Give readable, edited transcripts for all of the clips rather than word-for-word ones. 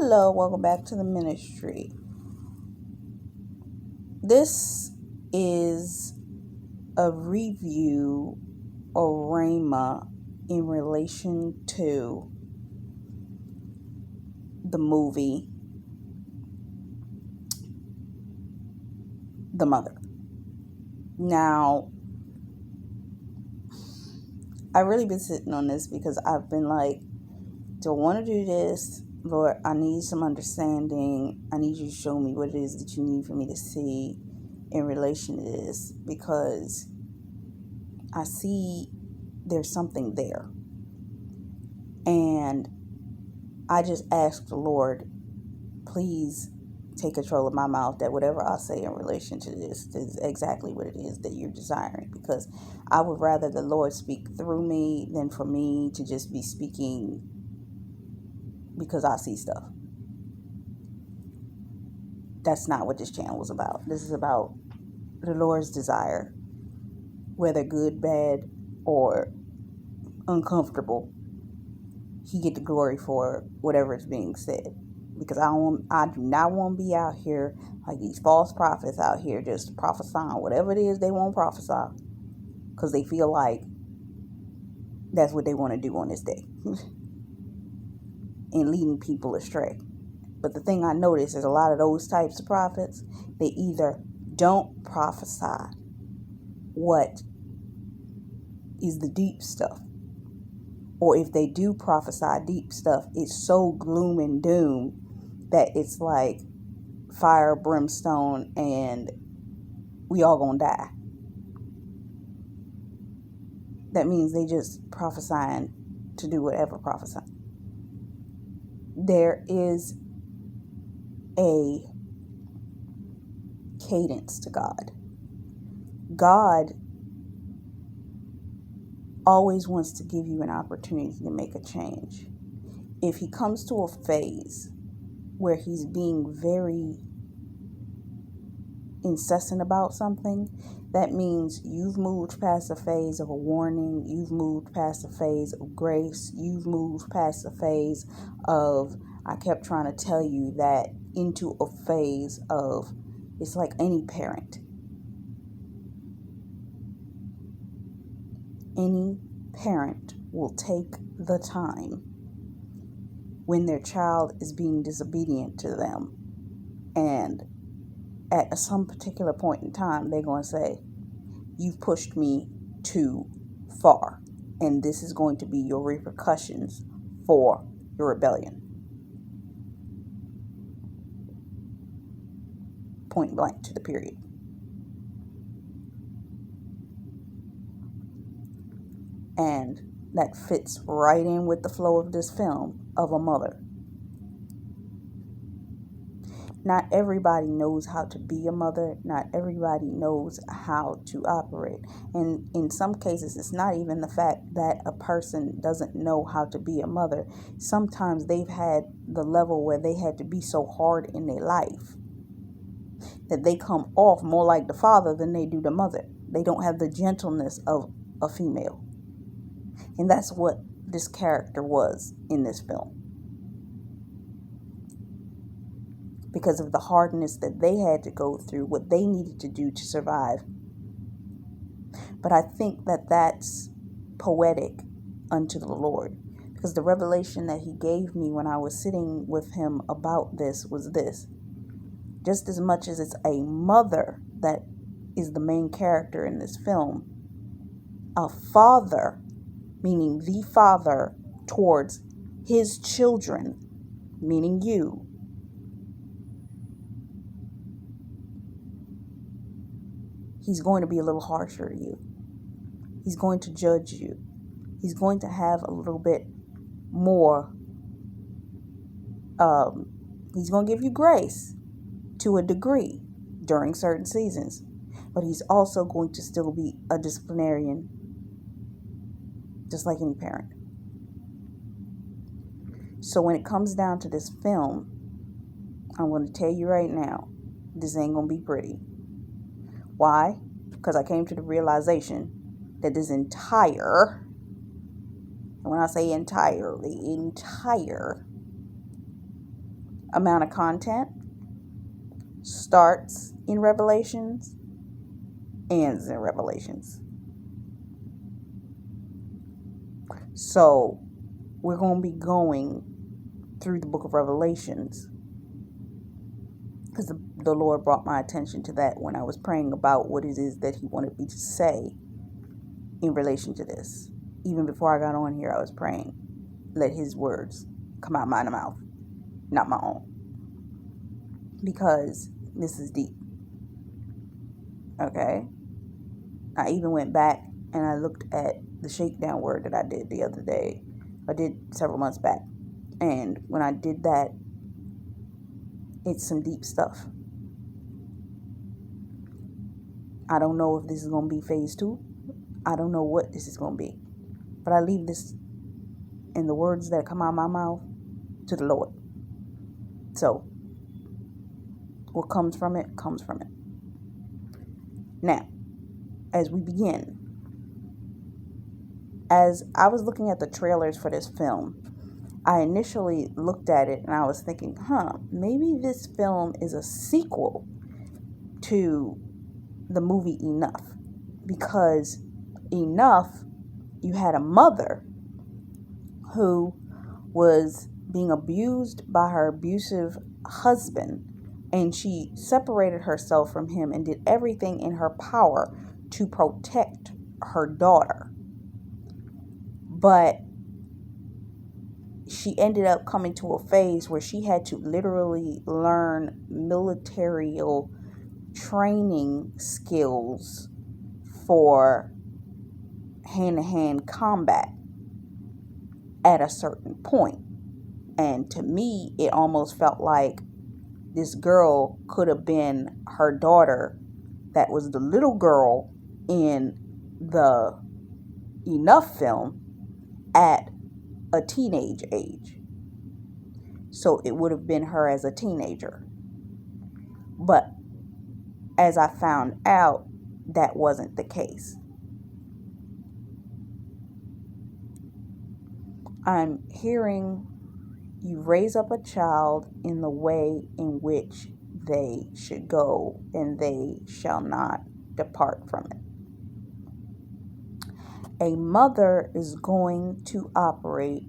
Hello, welcome back to the ministry. This is a review or Rhema in relation to the movie The Mother. Now, I've really been sitting on this because I've been like, do I want to do this? Lord, I need some understanding. I need you to show me what it is that you need for me to see in relation to this, because I see there's something there. And I just ask the Lord, please take control of my mouth, that whatever I say in relation to this is exactly what it is that you're desiring, because I would rather the Lord speak through me than for me to just be speaking because I see stuff. That's not what this channel is about. This is about the Lord's desire, whether good, bad, or uncomfortable. He get the glory for whatever is being said, because I do not want to be out here like these false prophets out here just prophesying whatever it is they want to prophesy, because they feel like that's what they want to do on this day and leading people astray. But the thing I notice is a lot of those types of prophets, they either don't prophesy what is the deep stuff, or if they do prophesy deep stuff, it's so gloom and doom that it's like fire, brimstone, and we all gonna die. That means they just prophesying to do whatever prophesying. There is a cadence to God. God always wants to give you an opportunity to make a change. If he comes to a phase where he's being very incessant about something, that means you've moved past a phase of a warning, you've moved past a phase of grace, you've moved past a phase of, I kept trying to tell you that, into a phase of, it's like any parent. Any parent will take the time when their child is being disobedient to them, and at some particular point in time, they're going to say, you've pushed me too far, and this is going to be your repercussions for your rebellion. Point blank to the period. And that fits right in with the flow of this film of a mother. Not everybody knows how to be a mother. Not everybody knows how to operate. And in some cases, it's not even the fact that a person doesn't know how to be a mother. Sometimes they've had the level where they had to be so hard in their life that they come off more like the father than they do the mother. They don't have the gentleness of a female. And that's what this character was in this film, because of the hardness that they had to go through, what they needed to do to survive. But I think that that's poetic unto the Lord, because the revelation that he gave me when I was sitting with him about this was this: just as much as it's a mother that is the main character in this film, a father, meaning the father towards his children, meaning you, he's going to be a little harsher to you. He's going to judge you. He's going to have a little bit more, he's going to give you grace to a degree during certain seasons. But he's also going to still be a disciplinarian, just like any parent. So when it comes down to this film, I'm going to tell you right now, this ain't going to be pretty. Why? Because I came to the realization that this entire, and when I say entire, the entire amount of content starts in Revelations, ends in Revelations. So we're going to be going through the book of Revelations because the Lord brought my attention to that when I was praying about what it is that He wanted me to say in relation to this. Even before I got on here, I was praying, let His words come out my mouth, not my own, because this is deep. Okay? I even went back and I looked at the shakedown word that I did the other day. I did several months back. And when I did that, it's some deep stuff. I don't know if this is going to be phase 2. I don't know what this is going to be. But I leave this in the words that come out of my mouth to the Lord. So, what comes from it, comes from it. Now, as we begin, as I was looking at the trailers for this film, I initially looked at it and I was thinking, maybe this film is a sequel to the movie Enough. Because Enough, you had a mother who was being abused by her abusive husband, and she separated herself from him and did everything in her power to protect her daughter. But she ended up coming to a phase where she had to literally learn military training skills for hand-to-hand combat at a certain point. And to me, it almost felt like this girl could have been her daughter that was the little girl in the Enough film at a teenage age. So it would have been her as a teenager. But as I found out, that wasn't the case. I'm hearing you raise up a child in the way in which they should go, and they shall not depart from it. A mother is going to operate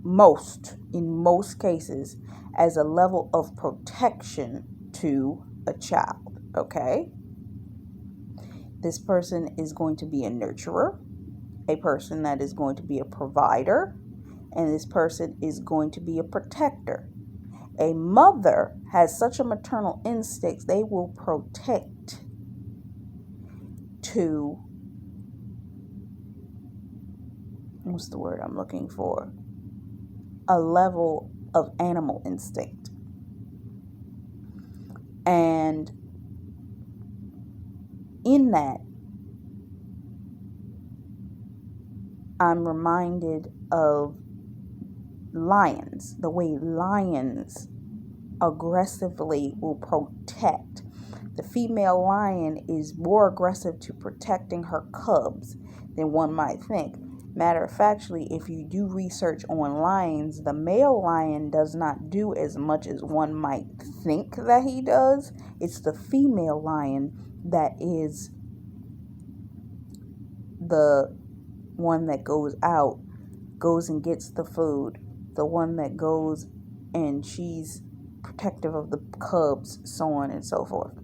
in most cases, as a level of protection to a child, okay? This person is going to be a nurturer, a person that is going to be a provider, and this person is going to be a protector. A mother has such a maternal instinct, they will protect to, what's the word I'm looking for? A level of animal instinct. And in that, I'm reminded of lions, the way lions aggressively will protect. The female lion is more aggressive to protecting her cubs than one might think. Matter of factly, if you do research on lions, the male lion does not do as much as one might think that he does. It's the female lion that is the one that goes and gets the food, the one that goes and she's protective of the cubs, so on and so forth.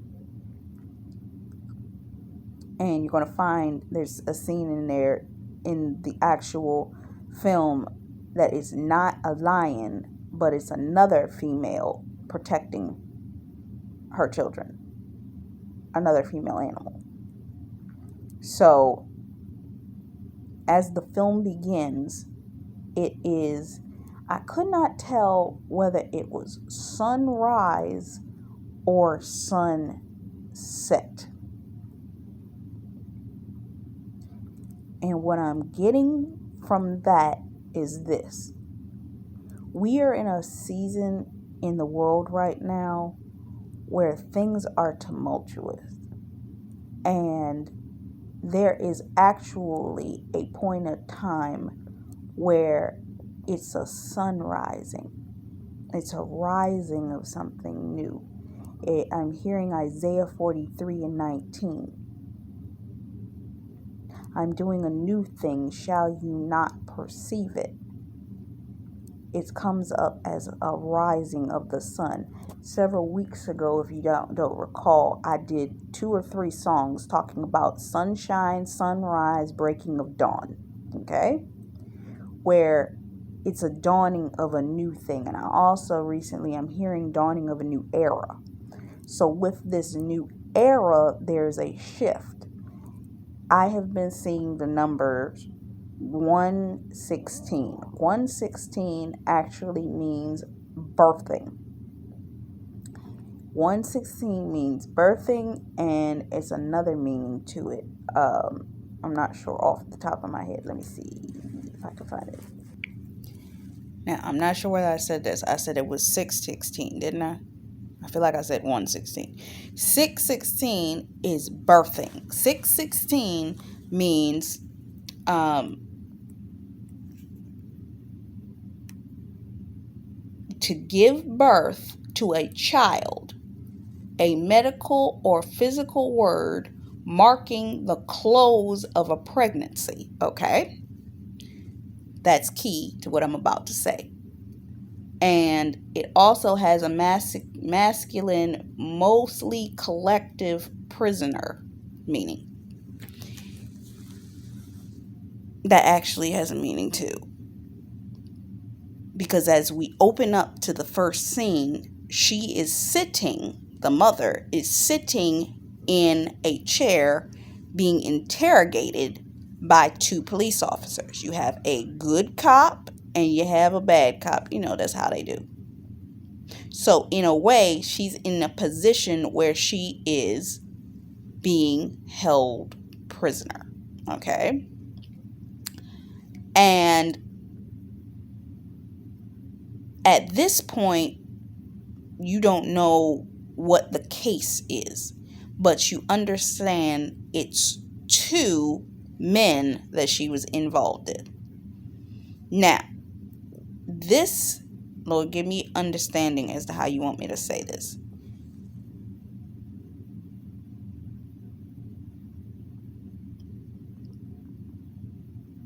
And you're going to find there's a scene in there in the actual film that is not a lion, but it's another female protecting her children, another female animal. So as the film begins, I could not tell whether it was sunrise or sunset. And what I'm getting from that is this. We are in a season in the world right now where things are tumultuous. And there is actually a point of time where it's a sun rising. It's a rising of something new. I'm hearing Isaiah 43:19. I'm doing a new thing. Shall you not perceive it? It comes up as a rising of the sun. Several weeks ago, if you don't recall, I did 2 or 3 songs talking about sunshine, sunrise, breaking of dawn. Okay? Where it's a dawning of a new thing. And I also recently I'm hearing dawning of a new era. So with this new era, there's a shift. I have been seeing the numbers 116. 116 actually means birthing. 116 means birthing, and it's another meaning to it. I'm not sure off the top of my head. Let me see if I can find it. Now, I'm not sure whether I said this. I said it was 616, didn't I? I feel like I said 116. 616 is birthing. 616 means to give birth to a child, a medical or physical word marking the close of a pregnancy. Okay? That's key to what I'm about to say. And it also has a masculine, mostly collective prisoner meaning. That actually has a meaning too. Because as we open up to the first scene, the mother is sitting in a chair being interrogated by 2 police officers. You have a good cop and you have a bad cop. You know, that's how they do. So in a way, she's in a position where she is being held prisoner. Okay? And at this point, you don't know what the case is, but you understand it's 2 men that she was involved in. Now, this, Lord, give me understanding as to how you want me to say this.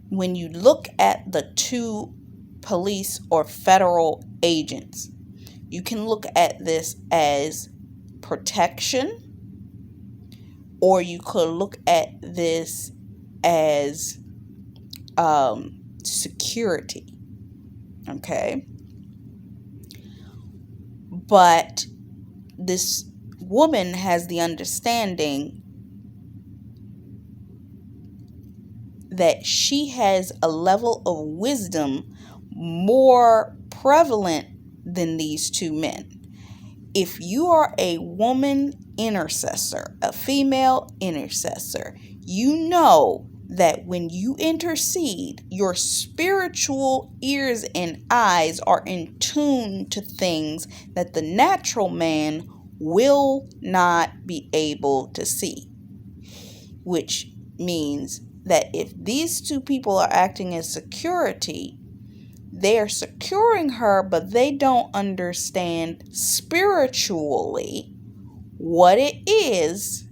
When you look at the 2 police or federal agents, you can look at this as protection, or you could look at this as security. Okay? But this woman has the understanding that she has a level of wisdom more prevalent than these 2 men. If you are a woman intercessor, a female intercessor, you know that when you intercede, your spiritual ears and eyes are in tune to things that the natural man will not be able to see. Which means that if these 2 people are acting as security, they are securing her, but they don't understand spiritually what it is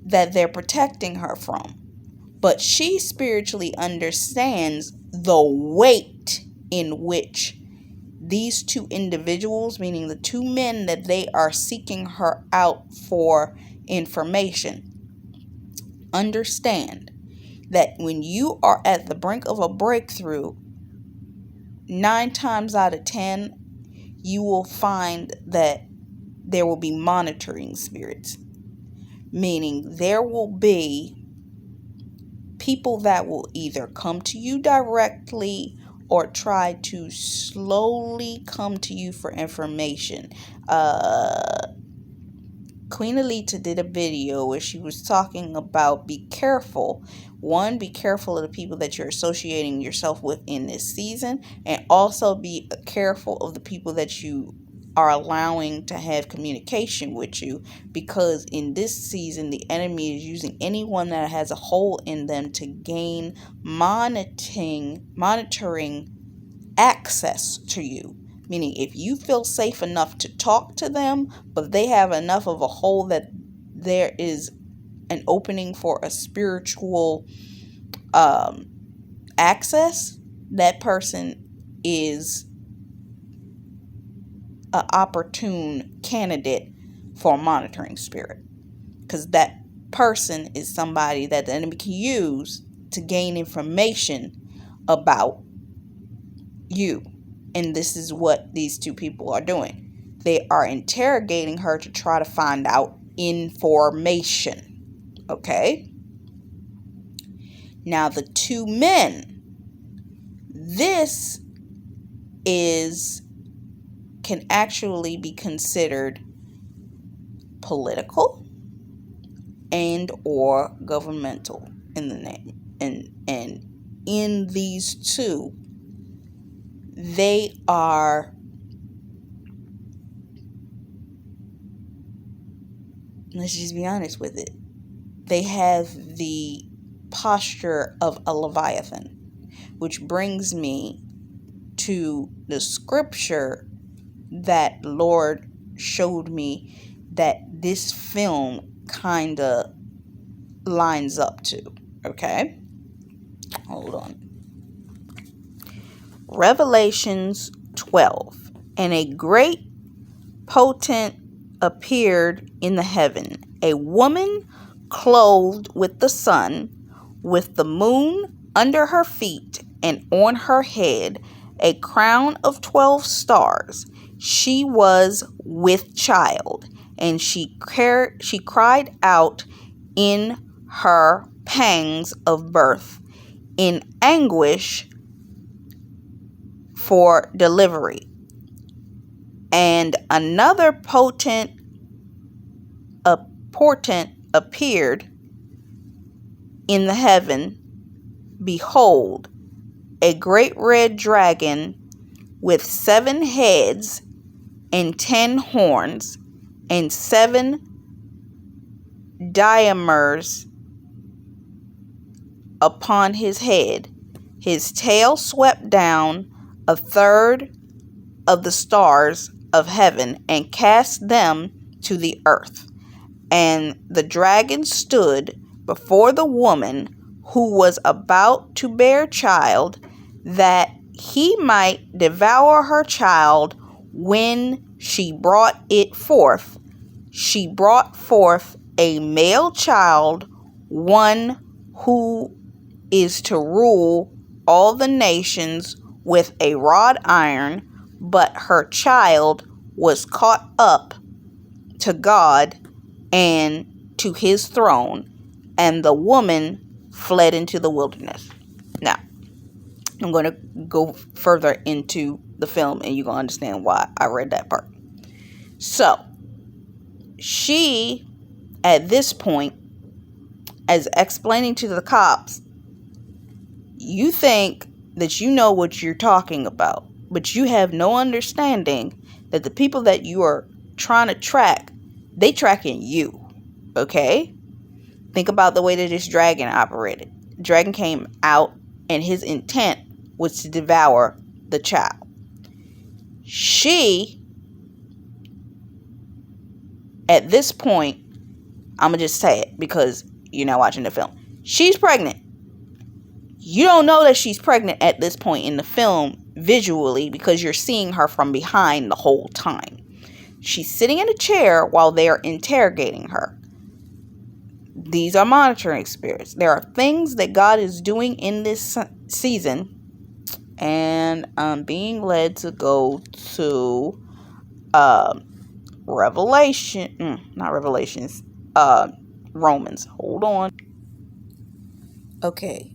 that they're protecting her from. But she spiritually understands the weight in which these 2 individuals, meaning the 2 men that they are seeking her out for information, understand that when you are at the brink of a breakthrough, 9 times out of 10, you will find that there will be monitoring spirits. Meaning there will be people that will either come to you directly or try to slowly come to you for information. Queen Alita did a video where she was talking about be careful. One, be careful of the people that you're associating yourself with in this season, and also be careful of the people that you are allowing to have communication with you, because in this season the enemy is using anyone that has a hole in them to gain monitoring access to you. Meaning, if you feel safe enough to talk to them, but they have enough of a hole that there is an opening for a spiritual access, that person is an opportune candidate for a monitoring spirit. Because that person is somebody that the enemy can use to gain information about you. And this is what these two people are doing. They are interrogating her to try to find out information. Okay? Now, the two men, this can actually be considered political and or governmental in the name. And in these two, they are let's just be honest with it. They have the posture of a Leviathan, which brings me to the scripture that Lord showed me that this film kind of lines up to. Okay? Hold on. Revelations 12. And a great potent appeared in the heaven, a woman clothed with the sun, with the moon under her feet, and on her head a crown of 12 stars. She was with child, and she cried out in her pangs of birth, in anguish for delivery. And another portent appeared in the heaven. Behold, a great red dragon with 7 heads and 10 horns and 7 diadems upon his head. His tail swept down a third of the stars of heaven and cast them to the earth. And the dragon stood before the woman who was about to bear child, that he might devour her child when she brought it forth. She brought forth a male child, one who is to rule all the nations with a rod iron, but her child was caught up to God and to his throne, and the woman fled into the wilderness. Now, I'm going to go further into the film, and you're going to understand why I read that part. So, she, at this point, as explaining to the cops, you think that you know what you're talking about, but you have no understanding that the people that you are trying to track, they tracking you. Okay? Think about the way that this dragon operated. Dragon came out, and his intent was to devour the child. She, at this point, I'm going to just say it because you're not watching the film. She's pregnant. You don't know that she's pregnant at this point in the film visually because you're seeing her from behind the whole time. She's sitting in a chair while they're interrogating her. These are monitoring spirits. There are things that God is doing in this season, and I'm being led to go to Romans. Hold on. Okay,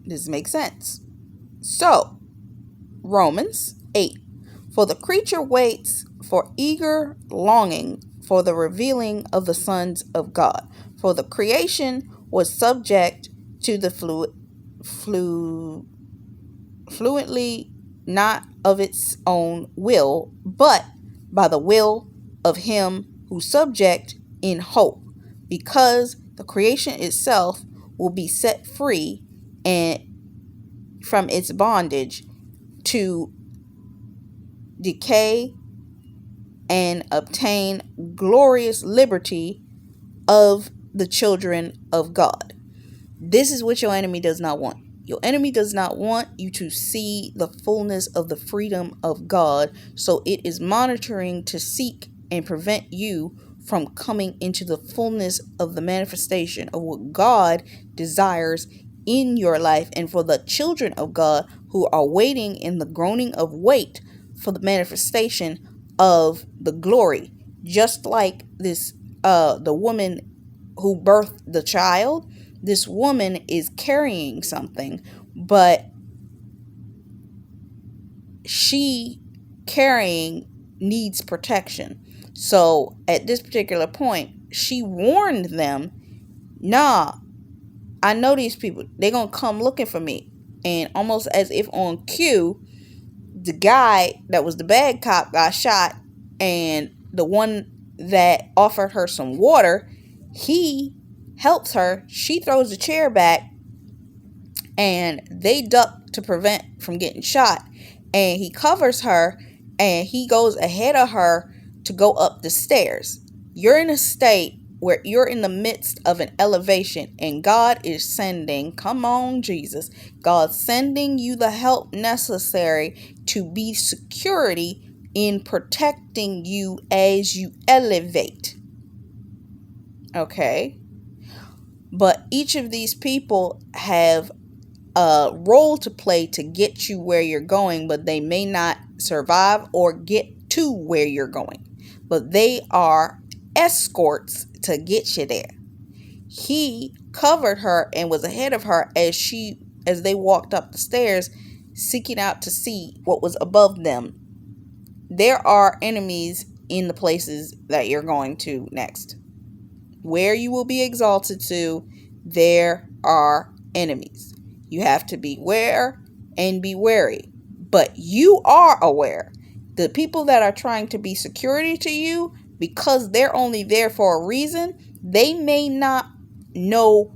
this makes sense. So, Romans 8. For the creature waits for eager longing for the revealing of the sons of God. For the creation was subject to the fluently, not of its own will, but by the will of him who subject in hope, because the creation itself will be set free and from its bondage to decay and obtain glorious liberty of the children of God. This is what your enemy does not want. Your enemy does not want you to see the fullness of the freedom of God, so it is monitoring to seek and prevent you from coming into the fullness of the manifestation of what God desires in your life, and for the children of God who are waiting in the groaning of wait for the manifestation of the glory. Just like this, the woman who birthed the child, this woman is carrying something, but she carrying needs protection. So at this particular point, she warned them, nah, I know these people, they're going to come looking for me. And almost as if on cue, the guy that was the bad cop got shot, and the one that offered her some water, he helps her. She throws the chair back, and they duck to prevent from getting shot, and he covers her, and he goes ahead of her to go up the stairs. You're in a state where you're in the midst of an elevation, and God is sending, come on, Jesus, God's sending you the help necessary to be security in protecting you as you elevate. Okay? But each of these people have a role to play to get you where you're going, but they may not survive or get to where you're going. But they are escorts to get you there. He covered her and was ahead of her as they walked up the stairs, seeking out to see what was above them. There are enemies in the places that you're going to next. Where you will be exalted to, there are enemies. You have to beware and be wary. But you are aware. The people that are trying to be security to you, because they're only there for a reason, they may not know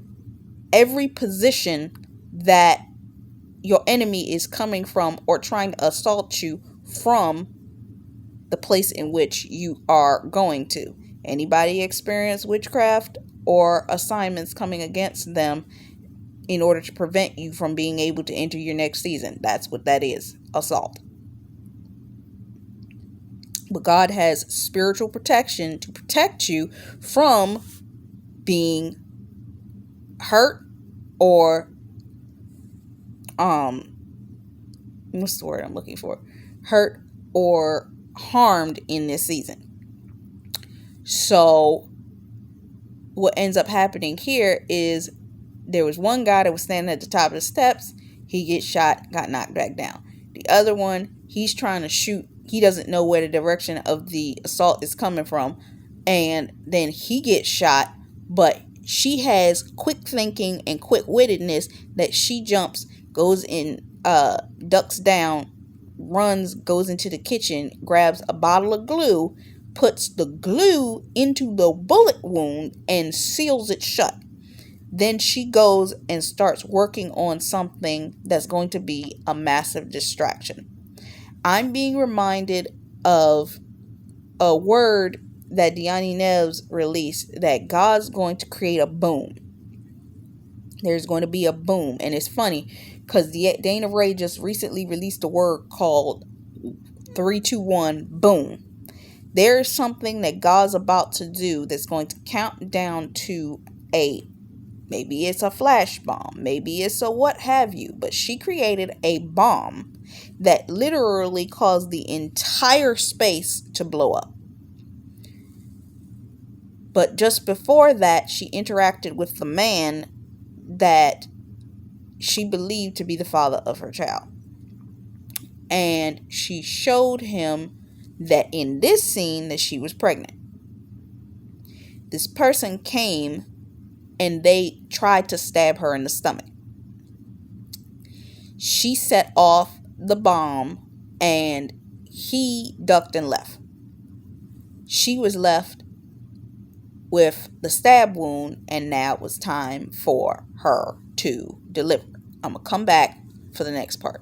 every position that your enemy is coming from or trying to assault you from the place in which you are going to. Anybody experience witchcraft or assignments coming against them in order to prevent you from being able to enter your next season? That's what that is, assault. But God has spiritual protection to protect you from being hurt or what's the word I'm looking for? Hurt or harmed in this season. So what ends up happening here is there was one guy that was standing at the top of the steps. He gets shot, got knocked back down. The other one, he's trying to shoot. He doesn't know where the direction of the assault is coming from. And then he gets shot, but she has quick thinking and quick wittedness that she jumps, goes in, ducks down, runs, goes into the kitchen, grabs a bottle of glue, puts the glue into the bullet wound and seals it shut. Then she goes and starts working on something that's going to be a massive distraction. I'm being reminded of a word that Diani Neves released, that God's going to create a boom. There's going to be a boom. And it's funny because Dana Ray just recently released a word called 3-2-1 boom. There's something that God's about to do that's going to count down to maybe it's a flash bomb, maybe it's a what have you, but she created a bomb that literally caused the entire space to blow up. But just before that, she interacted with the man that she believed to be the father of her child. And she showed him that in this scene that she was pregnant. This person came and they tried to stab her in the stomach. She set off the bomb and he ducked and left. She was left with the stab wound, and now it was time for her to deliver. I'm going to come back for the next part.